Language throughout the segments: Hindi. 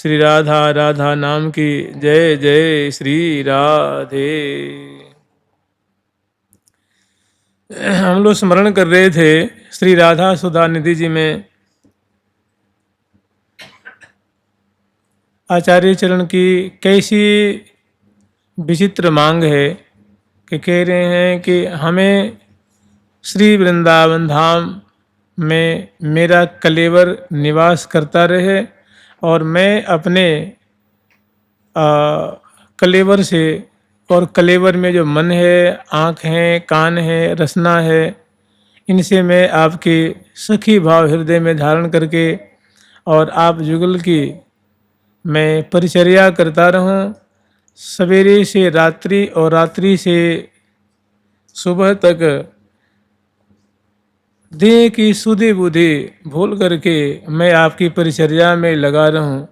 श्री राधा राधा नाम की जय जय श्री राधे। हम लोग स्मरण कर रहे थे श्री राधा सुधा निधि जी में आचार्य चरण की कैसी विचित्र मांग है कि कह रहे हैं कि हमें श्री वृंदावन धाम में मेरा कलेवर निवास करता रहे और मैं अपने कलेवर से और कलेवर में जो मन है, आँख है, कान है, रसना है, इनसे मैं आपके सखी भाव हृदय में धारण करके और आप जुगल की मैं परिचर्या करता रहूं, सवेरे से रात्रि और रात्रि से सुबह तक देह की सुधि बुद्धि भूल करके मैं आपकी परिचर्या में लगा रहूं।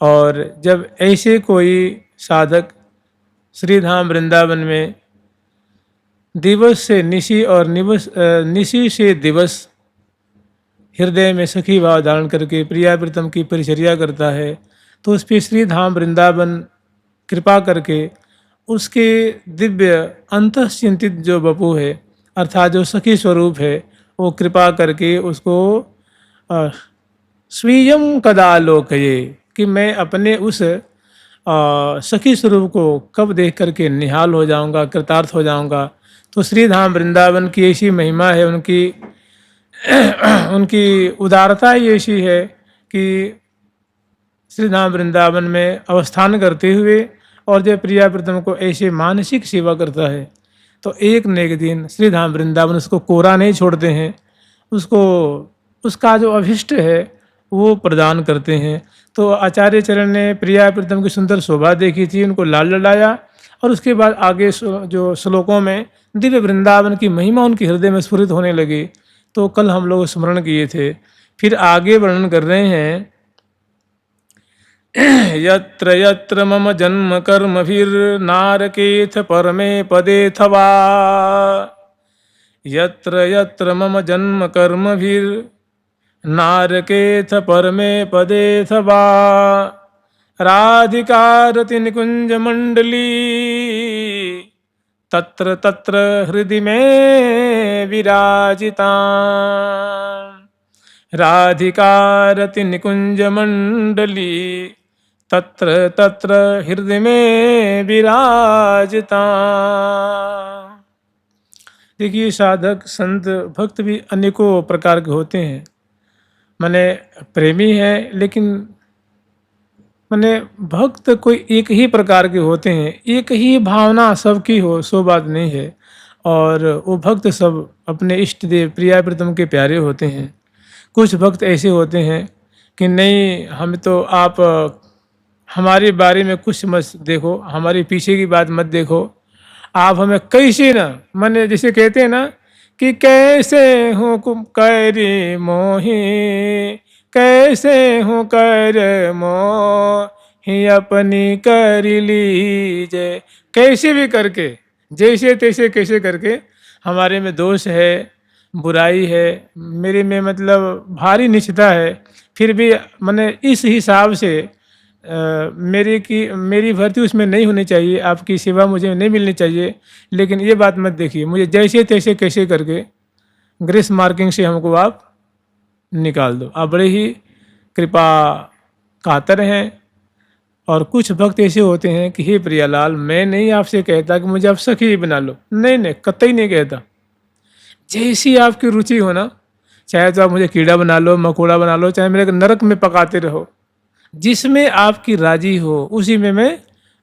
और जब ऐसे कोई साधक श्रीधाम वृंदावन में दिवस से निशी और निशी से दिवस हृदय में सखी भाव धारण करके प्रिया प्रीतम की परिचर्या करता है, तो उस पर श्रीधाम वृंदावन कृपा करके उसके दिव्य अंतःचिंतित जो बपू है अर्थात जो सखी स्वरूप है, वो कृपा करके उसको स्वीयम कदा लोकये कि मैं अपने उस सखी स्वरूप को कब देख करके निहाल हो जाऊंगा, कृतार्थ हो जाऊंगा। तो श्रीधाम वृंदावन की ऐसी महिमा है, उनकी उनकी उदारता ही ऐसी है कि श्रीधाम वृंदावन में अवस्थान करते हुए और जब प्रिया प्रीतम को ऐसे मानसिक सेवा करता है तो एक न एक दिन श्रीधाम वृंदावन उसको कोरा नहीं छोड़ते हैं, उसको उसका जो अभिष्ट है वो प्रदान करते हैं। तो आचार्य चरण ने प्रिया प्रीतम की सुंदर शोभा देखी थी, उनको लाल लड़ाया और उसके बाद आगे जो श्लोकों में दिव्य वृंदावन की महिमा उनके हृदय में स्फुरित होने लगी। तो कल हम लोग स्मरण किए थे, फिर आगे वर्णन कर रहे हैं यत्र यत्र मम जन्म कर्मभिर्नारकेथ परमे पदेथवा, यत्र यत्र मम जन्म कर्मभिर्नारकेथ परमे पदेथवा, राधिकारति निकुंज मंडली तत्र तत्र हृदि में विराजिता, राधिकारति निकुंज मंडली तत्र तत्र हृदय में विराजता। देखिए साधक संत भक्त भी अनेकों प्रकार के होते हैं, माने प्रेमी है लेकिन माने भक्त कोई एक ही प्रकार के होते हैं, एक ही भावना सबकी हो सो बात नहीं है। और वो भक्त सब अपने इष्ट देव प्रिया प्रीतम के प्यारे होते हैं। कुछ भक्त ऐसे होते हैं कि नहीं, हम तो आप हमारे बारे में कुछ मत देखो, हमारे पीछे की बात मत देखो, आप हमें कैसे ना माने जैसे कहते हैं ना कि कैसे हूँ कर मोही, कैसे हूँ कर मोही अपनी कर लीजे, कैसे भी करके जैसे तैसे कैसे करके हमारे में दोष है, बुराई है, मेरे में मतलब भारी निचता है, फिर भी मैंने इस हिसाब से मेरी भर्ती उसमें नहीं होनी चाहिए, आपकी सेवा मुझे नहीं मिलनी चाहिए। लेकिन ये बात मत देखिए, मुझे जैसे तैसे कैसे करके ग्रेस मार्किंग से हमको आप निकाल दो। आप बड़े ही कृपा कातर हैं। और कुछ भक्त ऐसे होते हैं कि हे प्रियालाल, मैं नहीं आपसे कहता कि मुझे आप सखी बना लो, नहीं नहीं, कतई नहीं कहता। जैसी आपकी रुचि हो ना, चाहे तो आप मुझे कीड़ा बना लो, मकोड़ा बना लो, चाहे मेरे नरक में पकाते रहो, जिसमें आपकी राजी हो उसी में मैं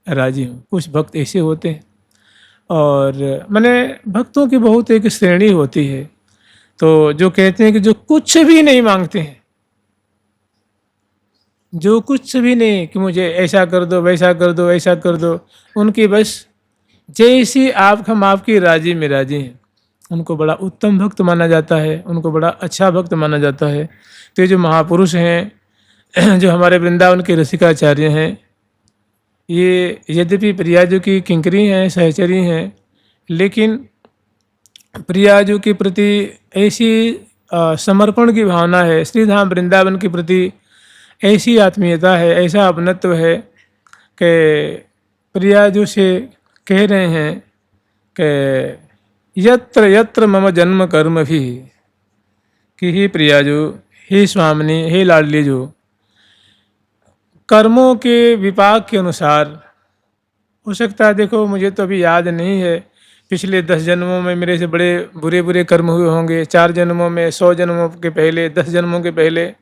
राजी हूँ। कुछ भक्त ऐसे होते हैं। और मैंने भक्तों की बहुत एक श्रेणी होती है, तो जो कहते हैं कि जो कुछ भी नहीं मांगते हैं, जो कुछ भी नहीं कि मुझे ऐसा कर दो, वैसा कर दो, ऐसा कर दो, उनकी बस जैसी हम आपकी राजी में राजी हैं, उनको बड़ा उत्तम भक्त माना जाता है, उनको बड़ा अच्छा भक्त माना जाता है। तो ये जो महापुरुष हैं, जो हमारे वृंदावन के रसिकाचार्य हैं, ये यद्यपि प्रियाजू की किंकरी हैं, सहचरी हैं, लेकिन प्रियाजू के प्रति ऐसी समर्पण की भावना है, श्रीधाम वृंदावन के प्रति ऐसी आत्मीयता है, ऐसा अपनत्व है कि प्रियाजू से कह रहे हैं कि यत्र यत्र मम जन्म कर्म भी, कि हे प्रियाजू, हे स्वामिनी, हे लाडली जो, कर्मों के विपाक के अनुसार हो सकता है, देखो मुझे तो अभी याद नहीं है, पिछले 10 जन्मों में मेरे से बड़े बुरे बुरे कर्म हुए होंगे, 4 जन्मों में, 100 जन्मों के पहले, 10 जन्मों के पहले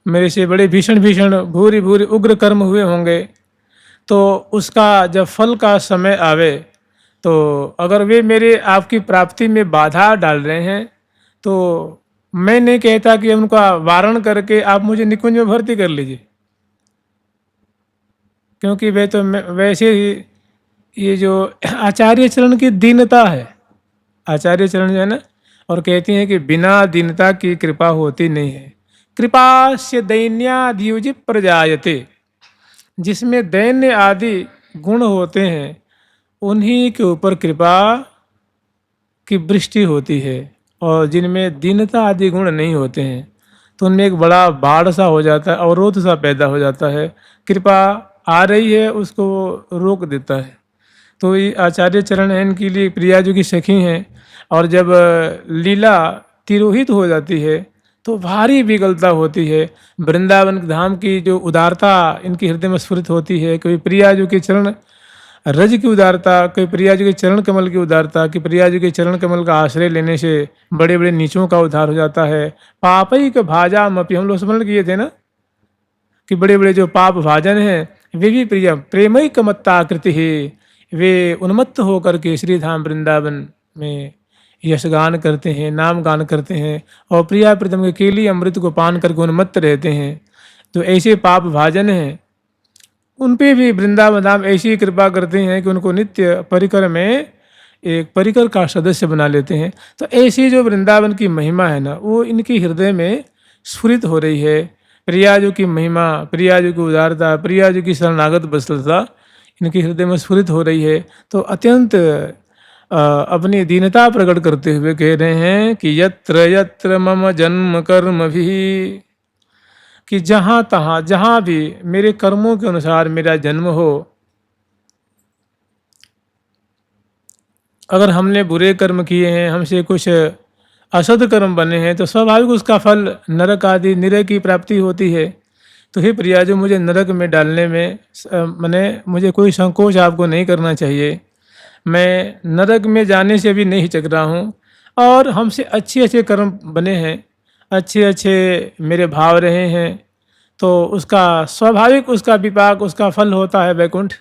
मेरे से बड़े भीषण भीषण भूरी भूरी उग्र कर्म हुए होंगे। तो उसका जब फल का समय आवे, तो अगर वे मेरे आपकी प्राप्ति में बाधा डाल रहे हैं, तो मैं नहीं कहता कि उनका वारण करके आप मुझे निकुंज में भर्ती कर लीजिए, क्योंकि वे तो वैसे ही ये जो आचार्य चरण की दीनता है, आचार्य चरण जो है ना, और कहती हैं कि बिना दीनता की कृपा होती नहीं है। कृपा से दैन्याद्युजि प्रजायते, जिसमें दैन्य आदि गुण होते हैं उन्हीं के ऊपर कृपा की वृष्टि होती है, और जिनमें दीनता आदि गुण नहीं होते हैं तो उनमें एक बड़ा बाढ़ सा हो जाता है, अवरोध सा पैदा हो जाता है, कृपा आ रही है उसको रोक देता है। तो ये आचार्य चरण है, इनके लिए प्रियाजू की सखी हैं, और जब लीला तिरोहित हो जाती है तो भारी विकलता होती है। वृंदावन धाम की जो उदारता इनकी हृदय में स्फुरित होती है, कोई प्रियाजू के चरण रज की उदारता, कोई प्रियाजू के चरण कमल की उदारता, कि प्रियाजू के चरण कमल का आश्रय लेने से बड़े बड़े नीचों का उद्धार हो जाता है। पापई भाजा मपी, हम लोग स्मरण किए थे ना कि बड़े बड़े जो पाप भाजन हैं वे भी प्रेमई कमत्ता आकृति है, वे उन्मत्त होकर के श्री धाम वृंदावन में यशगान करते हैं, नाम गान करते हैं, और प्रिया प्रीतम के केली अमृत को पान करके उन्मत्त रहते हैं। तो ऐसे पाप भाजन हैं, उन पे भी वृंदावन धाम ऐसी कृपा करते हैं कि उनको नित्य परिकर में एक परिकर का सदस्य बना लेते हैं। तो ऐसी जो वृंदावन की महिमा है ना, वो इनके हृदय में स्फुरित हो रही है। प्रियाजू की महिमा, प्रियाजू की उदारता, प्रियाजू की शरणागत बसलता इनके हृदय में स्फुरित हो रही है। तो अत्यंत अपनी दीनता प्रकट करते हुए कह रहे हैं कि यत्र यत्र मम जन्म कर्म भी, कि जहाँ तहाँ जहाँ भी मेरे कर्मों के अनुसार मेरा जन्म हो, अगर हमने बुरे कर्म किए हैं, हमसे कुछ असद कर्म बने हैं, तो स्वाभाविक उसका फल नरक आदि निरय की प्राप्ति होती है। तो हे प्रियाजू, मुझे नरक में डालने में मैंने मुझे कोई संकोच आपको नहीं करना चाहिए। मैं नरक में जाने से भी नहीं हिचक रहा हूँ, और हमसे अच्छे अच्छे कर्म बने हैं, अच्छे अच्छे मेरे भाव रहे हैं, तो उसका स्वाभाविक उसका विपाक, उसका फल होता है वैकुंठ।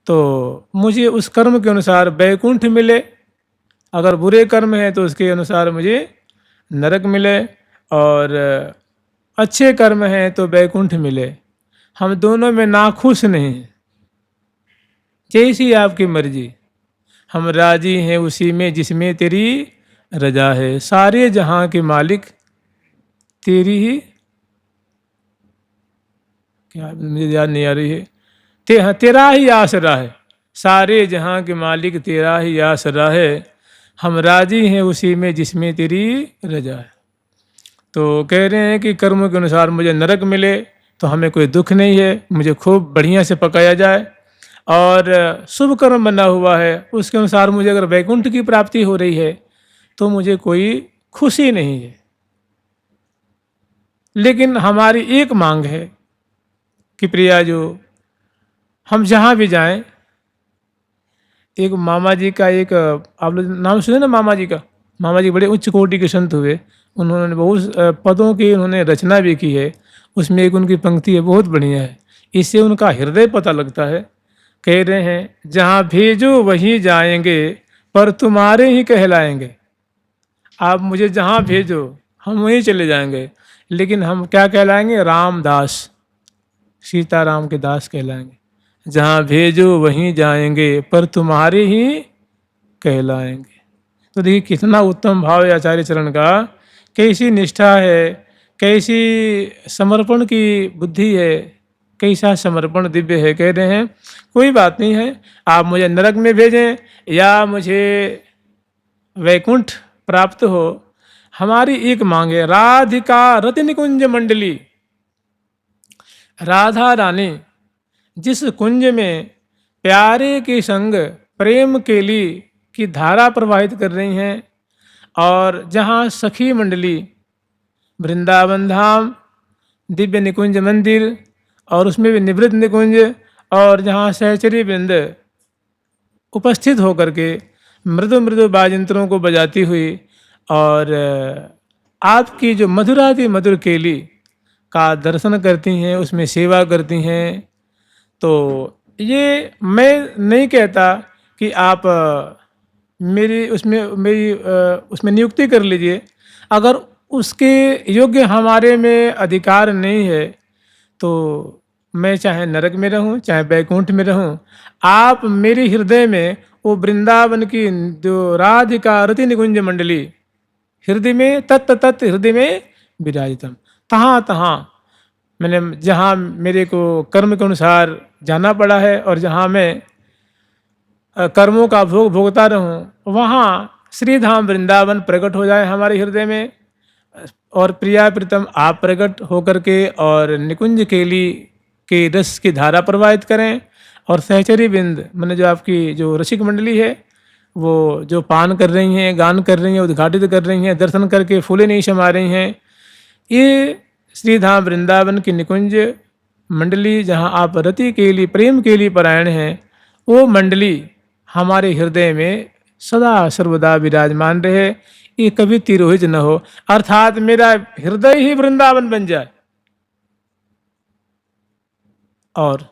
तो मुझे उस कर्म के अनुसार वैकुंठ मिले, अगर बुरे कर्म हैं तो उसके अनुसार मुझे नरक मिले, और अच्छे कर्म हैं तो वैकुंठ मिले। हम दोनों में नाखुश नहीं, जैसी आपकी मर्जी, हम राजी हैं उसी में जिसमें तेरी रजा है। सारे जहां के मालिक तेरी ही, क्या मुझे याद नहीं आ रही है, तेरा ही आसरा है। सारे जहां के मालिक तेरा ही आसरा है, हम राजी हैं उसी में जिसमें तेरी रजा है। तो कह रहे हैं कि कर्मों के अनुसार मुझे नरक मिले तो हमें कोई दुख नहीं है, मुझे खूब बढ़िया से पकाया जाए, और शुभ कर्म बना हुआ है उसके अनुसार मुझे अगर वैकुंठ की प्राप्ति हो रही है तो मुझे कोई खुशी नहीं है। लेकिन हमारी एक मांग है कि प्रियाजू, हम जहाँ भी जाएं, एक मामा जी का, एक आप लोग नाम सुने ना मामा जी का, मामा जी बड़े उच्च कोटि के संत हुए, उन्होंने बहुत पदों की उन्होंने रचना भी की है। उसमें एक उनकी पंक्ति है, बहुत बढ़िया है, इससे उनका हृदय पता लगता है। कह रहे हैं, जहाँ भेजो वहीं जाएंगे पर तुम्हारे ही कहलाएंगे। आप मुझे जहाँ भेजो हम वहीं चले जाएंगे, लेकिन हम क्या कहलाएंगे? रामदास, सीताराम के दास कहलाएंगे। जहाँ भेजो वहीं जाएंगे पर तुम्हारे ही कहलाएंगे। तो देखिए कितना उत्तम भाव है आचार्य चरण का, कैसी निष्ठा है, कैसी समर्पण की बुद्धि है, कैसा समर्पण दिव्य है। कह रहे हैं कोई बात नहीं है, आप मुझे नरक में भेजें या मुझे वैकुंठ प्राप्त हो, हमारी एक मांग है, राधिका रति निकुंज मंडली, राधा रानी जिस कुंज में प्यारे के संग प्रेम केली की धारा प्रवाहित कर रही हैं, और जहाँ सखी मंडली वृंदावन धाम, दिव्य निकुंज मंदिर और उसमें भी निवृत्त निकुंज, और जहाँ सहचरी वृंद उपस्थित होकर के मृदु मृदु बाजंत्रों को बजाती हुई और आपकी जो मधुराति मधुर केली का दर्शन करती हैं, उसमें सेवा करती हैं। तो ये मैं नहीं कहता कि आप उसमें नियुक्ति कर लीजिए। अगर उसके योग्य हमारे में अधिकार नहीं है तो मैं चाहे नरक में रहूं चाहे बैकुंठ में रहूं, आप मेरे हृदय में वो वृंदावन की जो राधिका रति निकुंज मंडली हृदय में तत्त हृदय में विराजितम, तहाँ तहाँ मैंने जहाँ मेरे को कर्म के अनुसार जाना पड़ा है और जहाँ मैं कर्मों का भोग भोगता रहूं, वहाँ श्रीधाम वृंदावन प्रकट हो जाए हमारे हृदय में, और प्रिया प्रीतम आप प्रकट होकर के और निकुंज केली के रस की धारा प्रवाहित करें, और सहचरी बिंद मैंने जो आपकी जो रसिक मंडली है वो जो पान कर रही हैं, गान कर रही हैं, उद्घाटित कर रही हैं, दर्शन करके फूले नहीं समा रही हैं, ये श्रीधाम वृंदावन की निकुंज मंडली जहाँ आप रति के लिए प्रेम के लिए परायण हैं, वो मंडली हमारे हृदय में सदा सर्वदा विराजमान रहे, ये कभी तिरोहित न हो, अर्थात मेरा हृदय ही वृंदावन बन जाए। और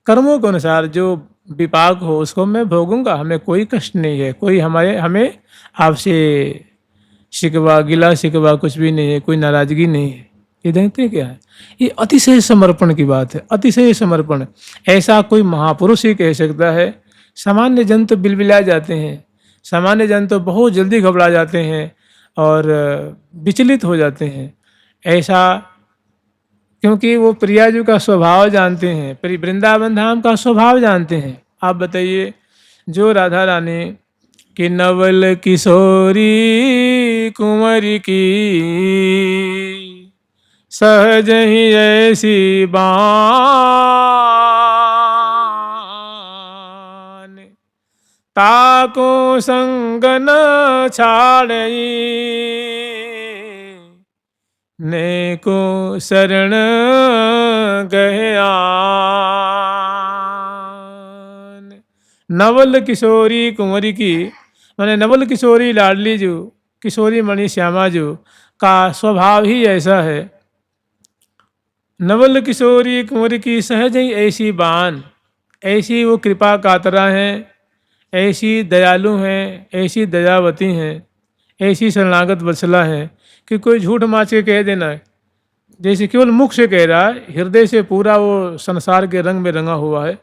कर्मों के अनुसार जो विपाक हो उसको मैं भोगूंगा, हमें कोई कष्ट नहीं है, कोई हमें आपसे शिकवा गिला शिकवा कुछ भी नहीं है, कोई नाराजगी नहीं है। ये देखते क्या है, ये अतिशय समर्पण की बात है, अतिशय समर्पण। ऐसा कोई महापुरुष ही कह सकता है। सामान्य जन तो बिलबिला जाते हैं, सामान्य जन तो बहुत जल्दी घबरा जाते हैं और विचलित हो जाते हैं, ऐसा क्योंकि वो प्रियाजू का स्वभाव जानते हैं, वृंदावन धाम का स्वभाव जानते हैं। आप बताइए, जो राधा रानी कि नवल किशोरी कुंवरी की सहज ही ऐसी बान, ताको संग न छाड़ई ने को शरण गहयान। नवल किशोरी कुंवरी की मैंने नवल किशोरी लाडली जो किशोरी मणि श्यामा जो का स्वभाव ही ऐसा है। नवल किशोरी कुंवरी की सहज ही ऐसी बान, ऐसी वो कृपा कातरा हैं, ऐसी दयालु हैं, ऐसी दयावती हैं, ऐसी शरणागत वत्सला है कि कोई झूठ माच के कह देना है, जैसे केवल मुख से कह रहा है, हृदय से पूरा वो संसार के रंग में रंगा हुआ है,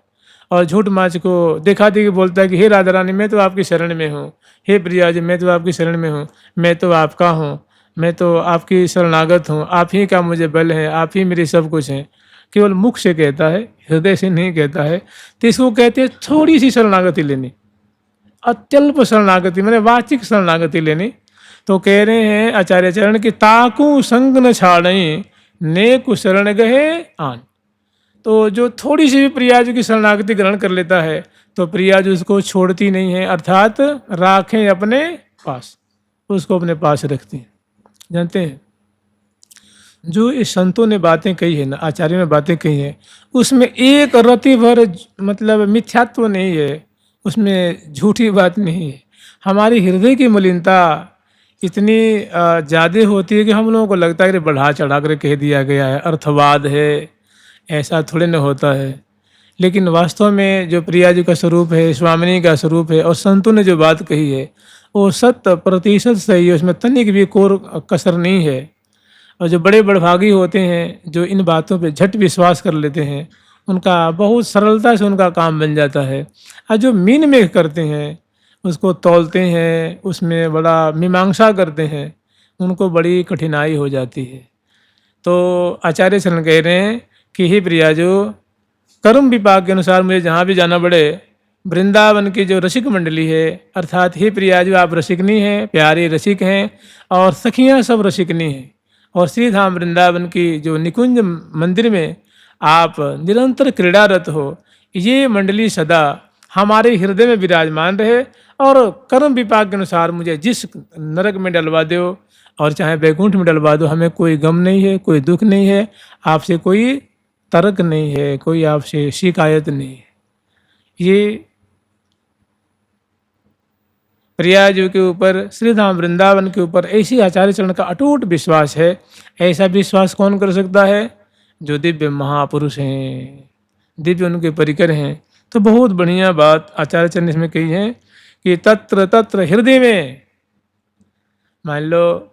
और झूठ माच को देखा देखी बोलता है कि हे राधा रानी मैं तो आपकी शरण में हूँ, हे प्रिया जी मैं तो आपकी शरण में हूँ, मैं तो आपका हूँ, मैं तो आपकी शरणागत हूँ, आप ही का मुझे बल है, आप ही मेरे सब कुछ हैं। केवल मुख से कहता है, हृदय से नहीं कहता है। तो इसको कहते हैं थोड़ी सी शरणागति लेनी, अत्यल्प शरणागति मैंने वाचिक शरणागति लेनी। तो कह रहे हैं आचार्य चरण की ताकू संग न छाड़ई नेकु शरण गहे आन। तो जो थोड़ी सी भी प्रियाजू की शरणागति ग्रहण कर लेता है तो प्रियाजू उसको छोड़ती नहीं है, अर्थात राखें अपने पास, उसको अपने पास रखती हैं। जानते हैं जो इस संतों ने बातें कही है ना, आचार्यों ने बातें कही हैं, उसमें एक रति भर मतलब मिथ्यात्व नहीं है, उसमें झूठी बात नहीं है। हमारी हृदय की मलिनता इतनी ज़्यादा होती है कि हम लोगों को लगता है कि बढ़ा चढ़ा कर कह दिया गया है, अर्थवाद है, ऐसा थोड़े न होता है। लेकिन वास्तव में जो प्रिया जी का स्वरूप है, स्वामिनी का स्वरूप है, और संतों ने जो बात कही है वो 100% सही है, उसमें तनिक भी कोर कसर नहीं है। और जो बड़े बड़भागी होते हैं जो इन बातों पे झट विश्वास कर लेते हैं, उनका बहुत सरलता से उनका काम बन जाता है। और जो मीन में करते हैं, उसको तौलते हैं, उसमें बड़ा मीमांसा करते हैं, उनको बड़ी कठिनाई हो जाती है। तो आचार्य चरण कह रहे हैं कि हे प्रिया जो कर्म विपाक के अनुसार मुझे जहाँ भी जाना पड़े, वृंदावन की जो रसिक मंडली है, अर्थात हे प्रिया जो आप रसिकनी हैं, प्यारे रसिक हैं, और सखियाँ सब रसिकनी हैं, और श्री धाम वृंदावन की जो निकुंज मंदिर में आप निरंतर क्रीड़ारत हो, ये मंडली सदा हमारे हृदय में विराजमान रहे और कर्म विपाक के अनुसार मुझे जिस नरक में डलवा दो और चाहे वैकुंठ में डलवा दो, हमें कोई गम नहीं है, कोई दुख नहीं है, आपसे कोई तर्क नहीं है, कोई आपसे शिकायत नहीं है। ये प्रयागराज के ऊपर, श्री धाम वृंदावन के ऊपर ऐसी आचार्य चरण का अटूट विश्वास है। ऐसा विश्वास कौन कर सकता है? जो दिव्य महापुरुष हैं, दिव्य उनके परिकर हैं। तो बहुत बढ़िया बात आचार्य चरण इसमें कही है कि तत्र तत्र हृदय में, मान लो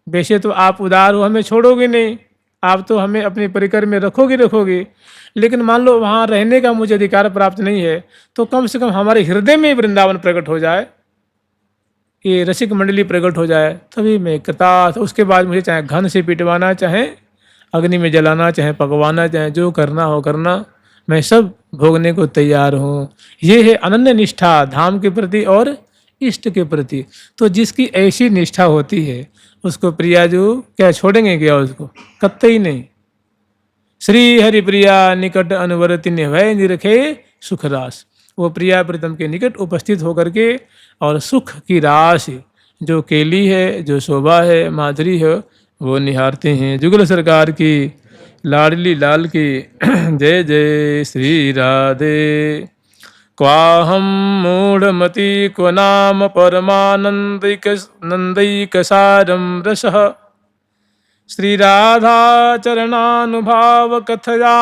वैसे तो आप उदार हो, हमें छोड़ोगे नहीं, आप तो हमें अपने परिकर में रखोगे, लेकिन मान लो वहाँ रहने का मुझे अधिकार प्राप्त नहीं है, तो कम से कम हमारे हृदय में वृंदावन प्रकट हो जाए, ये रसिक मंडली प्रकट हो जाए, तभी मैं कृतार्थ। उसके बाद मुझे चाहे घन से पिटवाना, चाहे अग्नि में जलाना, चाहे पकवाना, चाहे जो करना हो करना, मैं सब भोगने को तैयार हूँ। ये है अनन्य निष्ठा धाम के प्रति और इष्ट के प्रति। तो जिसकी ऐसी निष्ठा होती है उसको प्रियाजू क्या छोड़ेंगे क्या? उसको कतई नहीं। श्री हरि प्रिया निकट अनुवर्ति निभय निरखे सुखरास। वो प्रिया प्रीतम के निकट उपस्थित होकर के और सुख की राशि जो केली है, जो शोभा है, माधुरी है, वो निहारते हैं। जुगल सरकार की लाडली लाल की जय जय श्री राधे। क्वाहम मूढ़मति क्व नाम परमानंदिक नंदैक सारम रसः श्री राधा चरणानुभाव कथया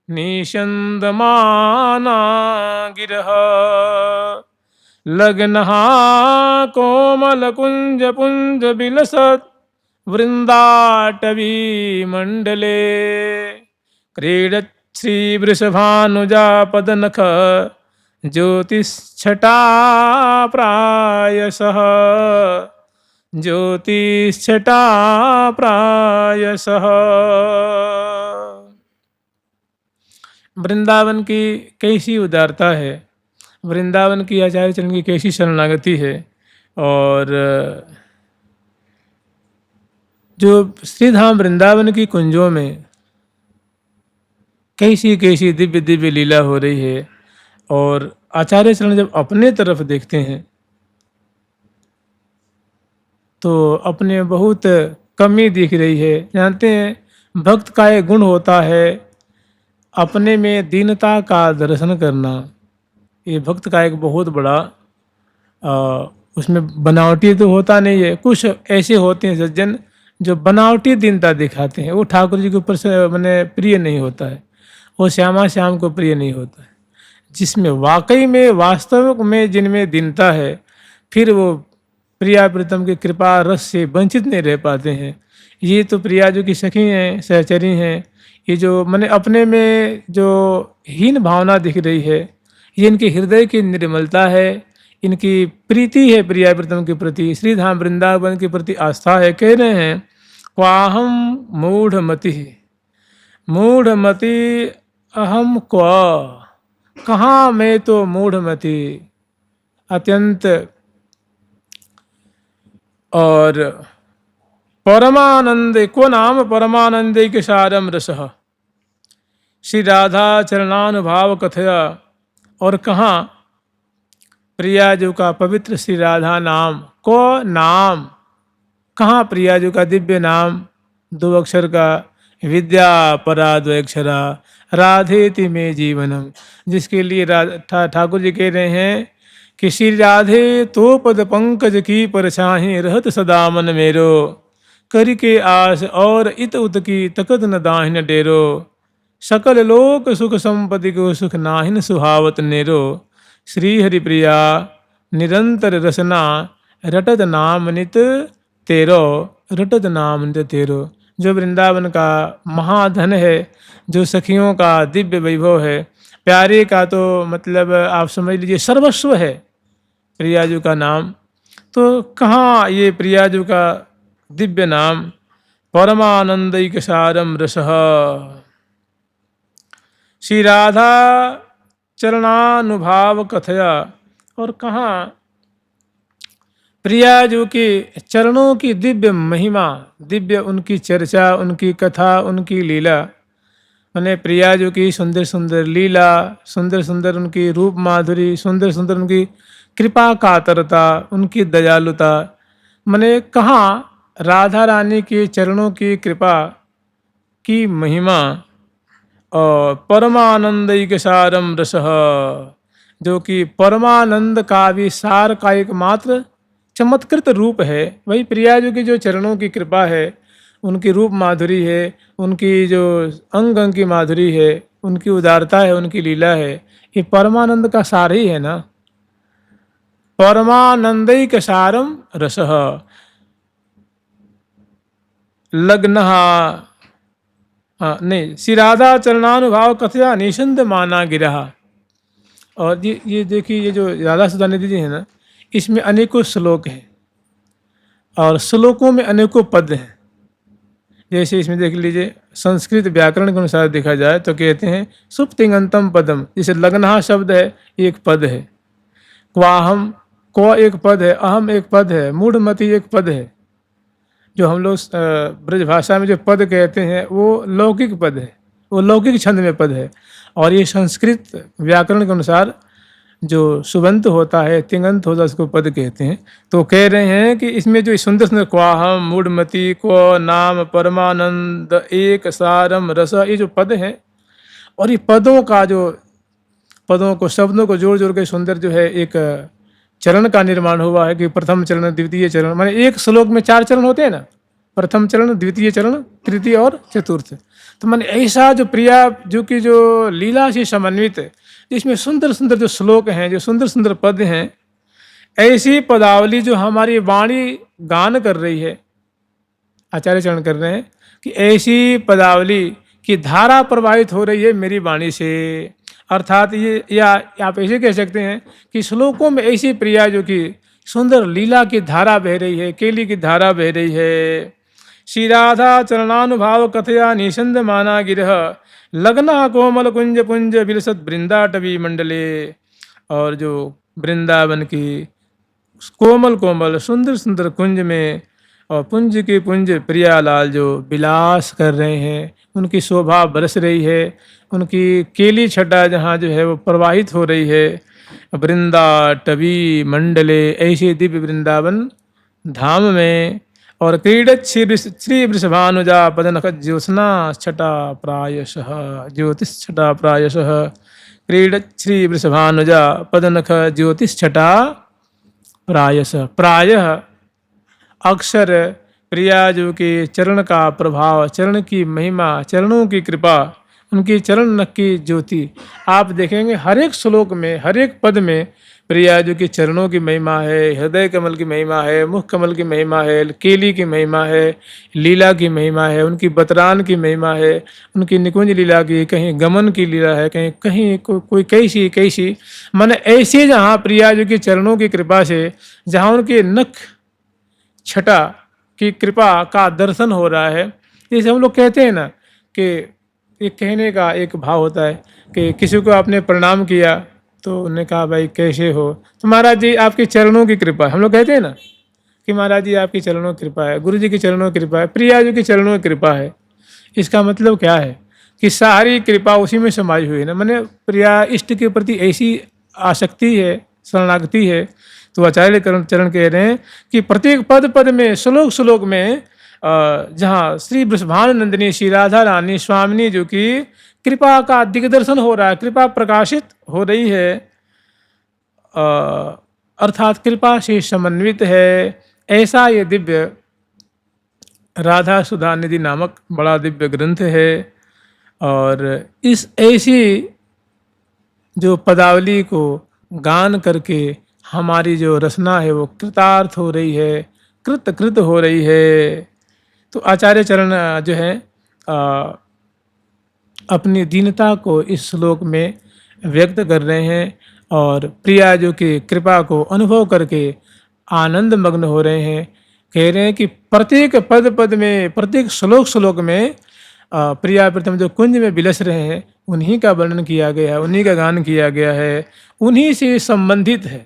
निषंदमाना गिरह लग्नहा कोमल कुंज पुंज बिलसत वृंदाटवी मंडले क्रीडत श्री वृषभानुजा पदनख ज्योतिष्छटा प्रायसः ज्योतिष्छटा प्रायसः। वृंदावन की कैसी उदारता है, वृंदावन की आचार्य चरण की कैसी शरणागति है, और जो श्रीधाम वृंदावन की कुंजों में कैसी कैसी दिव्य दिव्य लीला हो रही है। और आचार्य चरण जब अपने तरफ देखते हैं तो अपने बहुत कमी दिख रही है। जानते हैं भक्त का एक गुण होता है अपने में दीनता का दर्शन करना। ये भक्त का एक बहुत बड़ा उसमें बनावटी तो होता नहीं है। कुछ ऐसे होते हैं सज्जन जो बनावटी दीनता दिखाते हैं, वो ठाकुर जी के ऊपर से मैंने प्रिय नहीं होता है, वो श्यामा श्याम को प्रिय नहीं होता है। जिसमें वाकई में वास्तव में जिनमें दीनता है, फिर वो प्रिया प्रीतम की कृपा रस से वंचित नहीं रह पाते हैं। ये तो प्रिया जो की सखी हैं, सहचरी हैं, ये जो मैंने अपने में जो हीन भावना दिख रही है, ये इनके हृदय की निर्मलता है, इनकी प्रीति है प्रिया प्रीतम के प्रति, श्रीधाम वृंदावन के प्रति आस्था है। कह रहे हैं क्वाहम मूढ़मति, मूढ़मति अहम क्व, कहाँ मैं तो मूढ़मति, अत्यंत और परमानंद को नाम परमानंदे के सारम रसः श्री राधा चरणानुभाव कथया। और कहाँ प्रियाजू का पवित्र श्री राधा नाम को नाम, कहाँ प्रियाजू का दिव्य नाम, दो अक्षर का, विद्या परा दो अक्षरा राधेति में जीवनम, जिसके लिए ठाकुर जी कह रहे हैं कि श्री राधे तो पद पंकज की परछाही रहत सदा मन मेरो, करि के आस और इत उत की तकत न दाहिन डेरो, सकल लोक सुख संपत्ति को सुख नाहिन सुहावत नेरो, श्री हरि प्रिया निरंतर रसना रटत नाम नित तेरो, रटत नाम नित तेरो। जो वृंदावन का महाधन है, जो सखियों का दिव्य वैभव है, प्यारे का तो मतलब आप समझ लीजिए सर्वस्व है प्रियाजू का नाम। तो कहाँ ये प्रियाजू का दिव्य नाम परमानंदैक सारम रसः श्री राधा चरणानुभाव कथया। और कहाँ प्रिया जो कि चरणों की दिव्य महिमा, दिव्य उनकी चर्चा, उनकी कथा, उनकी लीला, मैंने प्रिया जो की सुंदर सुंदर लीला, सुंदर सुंदर उनकी रूप माधुरी, सुंदर सुंदर उनकी कृपा कातरता, उनकी दयालुता, मैंने कहाँ राधा रानी के चरणों की कृपा की महिमा और परमानंदिक सारम रसः, जो कि परमानंद का भी सार का एकमात्र चमत्कृत रूप है, वही प्रिया जी की जो चरणों की कृपा है, उनकी रूप माधुरी है, उनकी जो अंग अंग की माधुरी है, उनकी उदारता है, उनकी लीला है, ये परमानंद का सार ही है ना। परमानंदिक सारम रसः लग्नः, हाँ नहीं, श्री राधा चरणानुभाव कथया निषंद माना गिरा। और ये देखिए, ये जो राधा सुधा निधि जी है ना, इसमें अनेकों श्लोक हैं और श्लोकों में अनेकों पद हैं। जैसे इसमें देख लीजिए, संस्कृत व्याकरण के अनुसार देखा जाए तो कहते हैं सुप्तिंगंतम पदम, जैसे लग्नहा शब्द है, एक पद है, क्वाहम को एक पद है, अहम एक पद है, मूढ़मति एक पद है। जो हम लोग ब्रज भाषा में जो पद कहते हैं वो लौकिक पद है, वो लौकिक छंद में पद है। और ये संस्कृत व्याकरण के अनुसार जो सुबंत होता है, तिंगंत होता है, उसको पद कहते हैं। तो कह रहे हैं कि इसमें जो सुंदर सुंदर क्वाहम, मूढ़मति, को नाम, परमानंद, एक सारम, रस, ये जो पद हैं, और ये पदों का जो पदों को, शब्दों को जोड़ जोड़ के सुंदर जो है एक चरण का निर्माण हुआ है कि प्रथम चरण, द्वितीय चरण, माने एक श्लोक में 4 चरण होते हैं ना, प्रथम चरण, द्वितीय चरण, तृतीय और चतुर्थ। तो माने ऐसा जो प्रिया जो कि जो लीला से समन्वित है, जिसमें सुंदर सुंदर जो श्लोक हैं, जो सुंदर सुंदर पद हैं, ऐसी पदावली जो हमारी वाणी गान कर रही है, आचार्य चरण कर रहे हैं कि ऐसी पदावली की धारा प्रवाहित हो रही है मेरी वाणी से। अर्थात ये, या आप ऐसे कह सकते हैं कि श्लोकों में ऐसी प्रिया जो कि सुंदर लीला की धारा बह रही है, केली की धारा बह रही है। श्री राधा चरणानुभाव कथया निषंद माना गिरह, लग्ना कोमल कुंज पुंज विलसत वृंदाटवी मंडले। और जो वृंदावन की कोमल कोमल सुंदर सुंदर कुंज में और पुंज की पुंज प्रियालाल जो विलास कर रहे हैं, उनकी शोभा बरस रही है, उनकी केली छटा जहाँ जो है वो प्रवाहित हो रही है। वृंदा टवी मंडले, ऐसे दिव्य वृंदावन धाम में। और क्रीडत श्री वृषभानुजा पदनख ज्योत्स्ना छटा प्रायशः, ज्योतिष छटा प्रायशः, क्रीडत श्री वृषभानुजा पदनख ज्योतिष छटा प्रायशः। प्रायः अक्षर प्रिया जो कि चरण का प्रभाव, चरण की महिमा, चरणों की कृपा, उनकी चरण नख की ज्योति, आप देखेंगे हर एक श्लोक में, हर एक पद में प्रिया जो कि चरणों की महिमा है, हृदय कमल की महिमा है, मुख कमल की महिमा है, केली की महिमा है, लीला की महिमा है, उनकी बतरान की महिमा है, उनकी निकुंज लीला की, कहीं गमन की लीला है, कहीं कहीं कोई कैसी कैसी, माने ऐसे जहाँ प्रिया जो कि चरणों की कृपा से, जहाँ उनके नख छटा की कृपा का दर्शन हो रहा है। जैसे हम लोग कहते हैं ना कि एक कहने का एक भाव होता है कि किसी को आपने प्रणाम किया तो उन्होंने कहा भाई कैसे हो, तो महाराज जी आपके चरणों की कृपा है। हम लोग कहते हैं ना कि महाराज जी आपकी चरणों की कृपा है, गुरु जी की चरणों की कृपा है, प्रिया जी की चरणों की कृपा है। इसका मतलब क्या है कि सारी कृपा उसी में समाई हुई है ना। मैंने प्रिया इष्ट के प्रति ऐसी आसक्ति है, शरणागति है। तो आचार्य चरण कह रहे हैं कि प्रत्येक पद पद में, श्लोक श्लोक में जहाँ श्री वृषभानंदिनी श्री राधा रानी स्वामिनी जो कि कृपा का दिग्दर्शन हो रहा है, कृपा प्रकाशित हो रही है, अर्थात कृपा से समन्वित है। ऐसा ये दिव्य राधा सुधा निधि नामक बड़ा दिव्य ग्रंथ है। और इस ऐसी जो पदावली को गान करके हमारी जो रचना है वो कृतार्थ हो रही है, कृत हो रही है। तो आचार्य चरण जो है अपनी दीनता को इस श्लोक में व्यक्त कर रहे हैं और प्रिया जो कि कृपा को अनुभव करके आनंद मग्न हो रहे हैं। कह रहे हैं कि प्रत्येक पद पद में, प्रत्येक श्लोक श्लोक में प्रिया प्रथम जो कुंज में बिलस रहे हैं उन्हीं का वर्णन किया गया है, उन्हीं का गान किया गया है, उन्हीं से संबंधित है।